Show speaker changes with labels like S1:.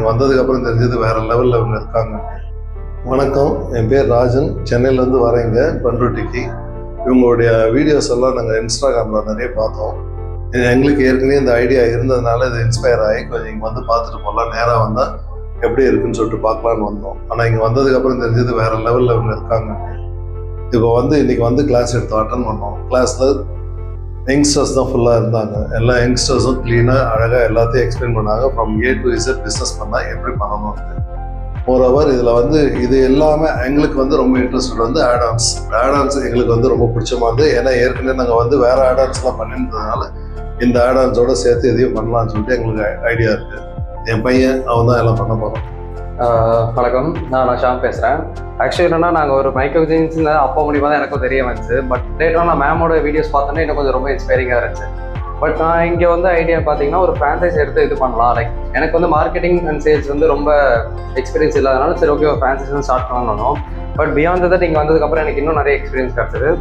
S1: இங்கே வந்ததுக்கப்புறம் தெரிஞ்சது வேறு லெவலில் இவங்க இருக்காங்க. வணக்கம், என் பேர் ராஜன், சென்னையிலேருந்து வரேங்க பண்ருட்டிக்கு. இவங்களுடைய வீடியோஸ் எல்லாம் நாங்கள் இன்ஸ்டாகிராமில் நிறைய பார்த்தோம். எங்களுக்கு ஏற்கனவே இந்த ஐடியா இருந்ததுனால இது இன்ஸ்பயர் ஆகி கொஞ்சம் இங்கே வந்து பார்த்துட்டு போகலாம், நேராக வந்தால் எப்படி இருக்குன்னு சொல்லிட்டு பார்க்கலான்னு வந்தோம். ஆனால் இங்கே வந்ததுக்கப்புறம் தெரிஞ்சது வேறு லெவலில் இவங்க இருக்காங்க. இப்போ இன்றைக்கி கிளாஸ் எடுத்து அட்டன் பண்ணோம். கிளாஸில் யங்ஸ்டர்ஸ் தான் ஃபுல்லாக இருந்தாங்க. எல்லா யங்ஸ்டர்ஸும் க்ளீனாக அழகாக எல்லாத்தையும் எக்ஸ்பிளைன் பண்ணாங்க. From A to Z business பண்ணால் எப்படி பண்ணணும்னு. மோரோவர் இதில் இது எல்லாமே எங்களுக்கு ரொம்ப இன்ட்ரெஸ்டட் ஆடான்ஸ் எங்களுக்கு ரொம்ப பிடிச்சமானது. ஏன்னா ஏற்கனவே நாங்கள் வேறு ஆடான்ஸ்லாம் பண்ணியிருந்ததுனால இந்த ஆடான்ஸோட சேர்த்து எதையும் பண்ணலான்னு சொல்லிட்டு எங்களுக்கு ஐடியா இருக்குது. என் பையன் அவன் தான் எல்லாம் பண்ண போகிறோம்.
S2: வணக்கம், நான் ஷாம் பேசுகிறேன். ஆக்சுவலி என்னன்னா, நாங்கள் ஒரு மைக்ரோ ஜீன்ஸ் அப்போ மூலியமாக தான் எனக்கும் தெரிய வந்துச்சு. பட் லேட்டராக நான் மேமோட வீடியோஸ் பார்த்தோன்னே எனக்கு கொஞ்சம் ரொம்ப இன்ஸ்பைரிங்காக இருந்துச்சு. பட் நான் இங்கே ஐடியா பார்த்தீங்கன்னா ஒரு ஃப்ரான்ச்சைஸ் எடுத்து இது பண்ணலாம். லைக் எனக்கு மார்க்கெட்டிங் அண்ட் சேல்ஸ் ரொம்ப எக்ஸ்பீரியன்ஸ் இல்லாதனால சரி ஓகே ஒரு ஃப்ரான்ச்சைஸ் ஸ்டார்ட் பண்ணணும். பட் பியாண்ட் தட் இங்கே வந்ததுக்கப்புறம் எனக்கு இன்னும் நிறைய எக்ஸ்பீரியன்ஸ் கிடச்சிது.